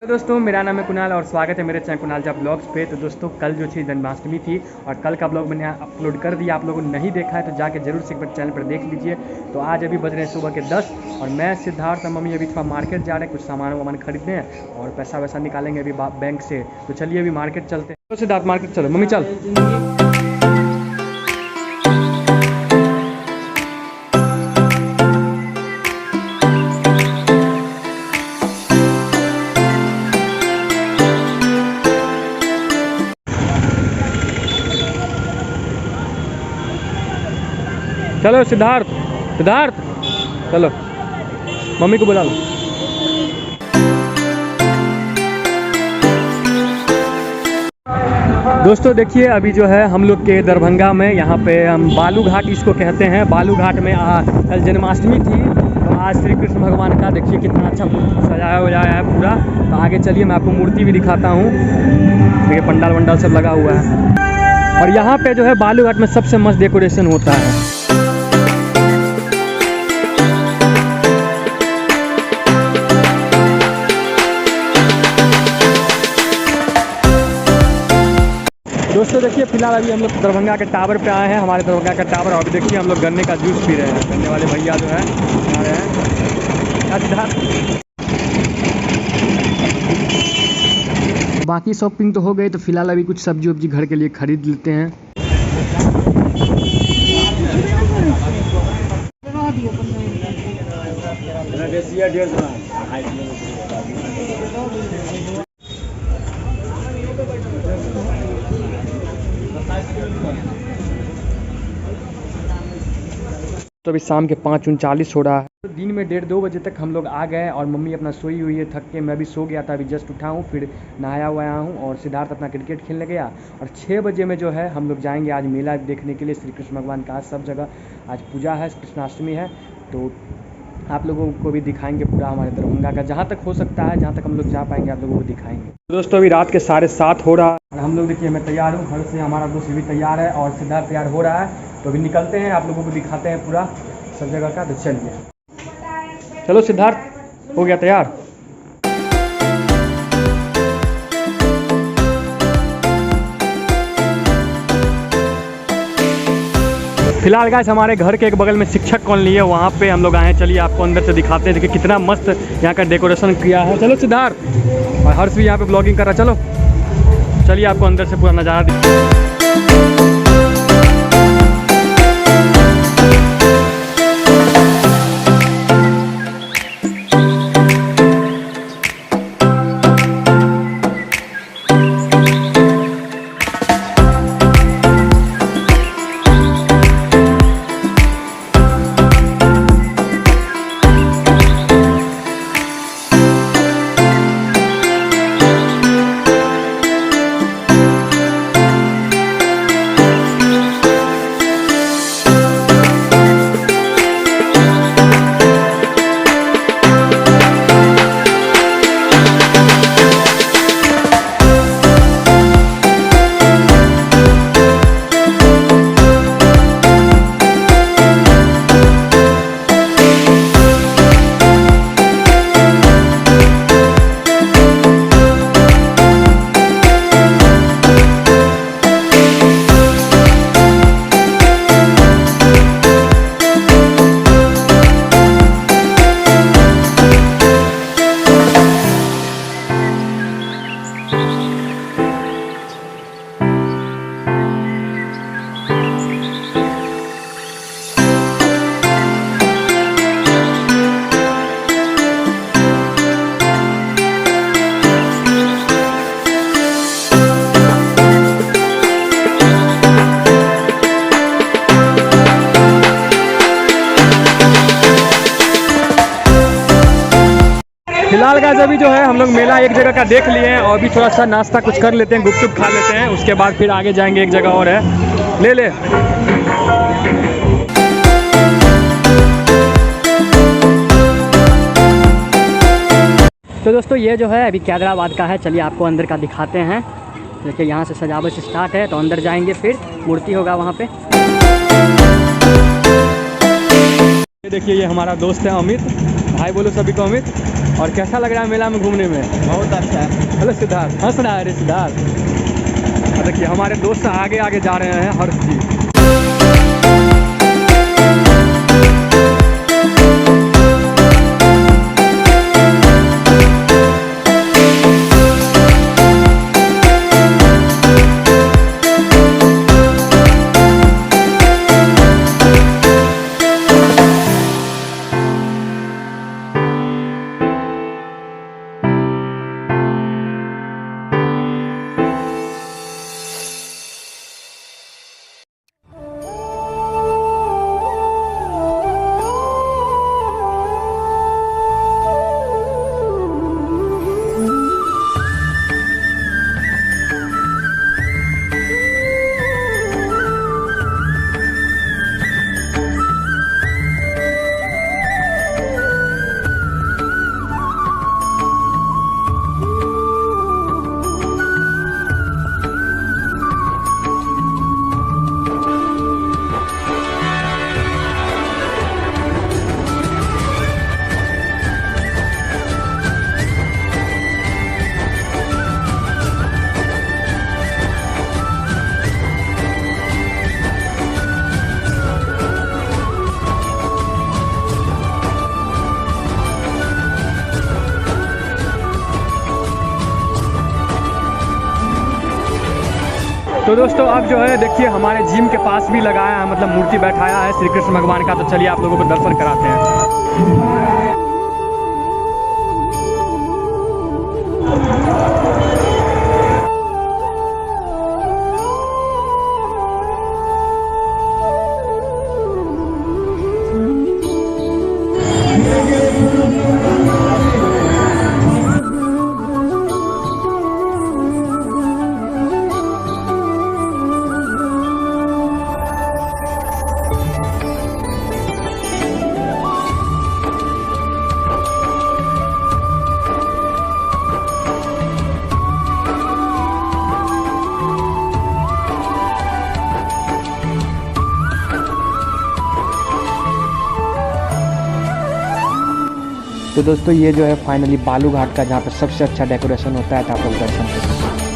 तो दोस्तों मेरा नाम है कुणाल और स्वागत है मेरे चैनल कुणाल जा ब्लॉग्स पे। तो दोस्तों कल जो थी जन्माष्टमी थी और कल का ब्लॉग मैंने अपलोड कर दिया। आप लोगों ने नहीं देखा है तो जाके जरूर से एक बार चैनल पर देख लीजिए। तो आज अभी बज रहे हैं सुबह के 10 और मैं सिद्धार्थ और मम्मी अभी थोड़ा मार्केट जा रहे हैं, कुछ सामान खरीदने हैं और पैसा वैसा निकालेंगे अभी बैंक से। तो चलिए अभी मार्केट चलते हैं। तो सिद्धार्थ मार्केट चलो, मम्मी चल। चलो सिद्धार्थ सिद्धार्थ चलो, मम्मी को बुला लो। दोस्तों देखिए अभी जो है हम लोग के दरभंगा में, यहाँ पे हम बालू घाट इसको कहते हैं। बालू घाट में कल जन्माष्टमी थी तो आज श्री कृष्ण भगवान का देखिए कितना अच्छा सजाया वजाया है पूरा। तो आगे चलिए मैं आपको मूर्ति भी दिखाता हूँ। देखिए पंडाल वंडाल सब लगा हुआ है और यहाँ पे जो है बालू घाट में सबसे मस्त डेकोरेशन होता है। दोस्तों देखिए फिलहाल अभी हम लोग दरभंगा के टावर पे आए हैं, हमारे दरभंगा का टावर। और अभी देखिए हम लोग गन्ने का जूस पी रहे हैं। गन्ने वाले भैया जो है आ रहे हैं। बाकी शॉपिंग तो हो गई, तो फिलहाल अभी कुछ सब्जी वब्जी घर के लिए खरीद लेते हैं। तो अभी शाम के 5:39 हो रहा है। तो दिन में 1:30-2 बजे तक हम लोग आ गए और मम्मी अपना सोई हुई है थक के। मैं भी सो गया था, अभी जस्ट उठा हूँ, फिर नहाया हुआ हूँ और सिद्धार्थ अपना क्रिकेट खेलने गया। और 6 बजे में जो है हम लोग जाएंगे आज मेला देखने के लिए। श्री कृष्ण भगवान का आज सब जगह आज पूजा है, कृष्णाष्टमी है। तो आप लोगों को भी दिखाएंगे पूरा हमारे दरभंगा का, जहाँ तक हो सकता है, जहाँ तक हम लोग जा पाएंगे आप लोगों को दिखाएंगे। दोस्तों अभी रात के 7:30 हो रहा है और हम लोग देखिए मैं तैयार हूँ, घर से हमारा दोस्त भी तैयार है और सिद्धार्थ तैयार हो रहा है। तो अभी निकलते हैं, आप लोगों को दिखाते हैं पूरा सब जगह का। तो चलिए चलो सिद्धार्थ हो गया तैयार। फिलहाल गाइस हमारे घर के एक बगल में शिक्षक कॉलोनी है, वहाँ पे हम लोग आए हैं। चलिए आपको अंदर से दिखाते हैं। देखिए कितना मस्त यहाँ का डेकोरेशन किया है। चलो सिद्धार्थ और हर्ष भी यहाँ पे ब्लॉगिंग कर रहा है। चलो चलिए आपको अंदर से पूरा नज़ारा दिखाते। फिलहाल गाइस अभी जो है हम लोग मेला एक जगह का देख लिए हैं और अभी थोड़ा सा नाश्ता कुछ कर लेते हैं, गुपचुप खा लेते हैं। उसके बाद फिर आगे जाएंगे, एक जगह और है, ले ले। तो दोस्तों ये जो है अभी कैदराबाद का है। चलिए आपको अंदर का दिखाते हैं। देखिए यहाँ से सजावट स्टार्ट है, तो अंदर जाएंगे, फिर मूर्ति होगा वहाँ पे। देखिए ये हमारा दोस्त है अमित, भाई बोलो सभी को अमित। और कैसा लग रहा है मेला में घूमने में? बहुत अच्छा है। हेलो सिद्धार्थ, हंस रहा है रे सिद्धार्थ। देखिए हमारे दोस्त आगे आगे जा रहे हैं हर्ष जी। तो दोस्तों अब जो है देखिए हमारे जिम के पास भी लगाया है, मतलब मूर्ति बैठाया है श्री कृष्ण भगवान का। तो चलिए आप लोगों को दर्शन कराते हैं। तो दोस्तों ये जो है फाइनली बालू घाट का जहाँ पे सबसे अच्छा डेकोरेशन होता है, तो आप लोग दर्शन करें।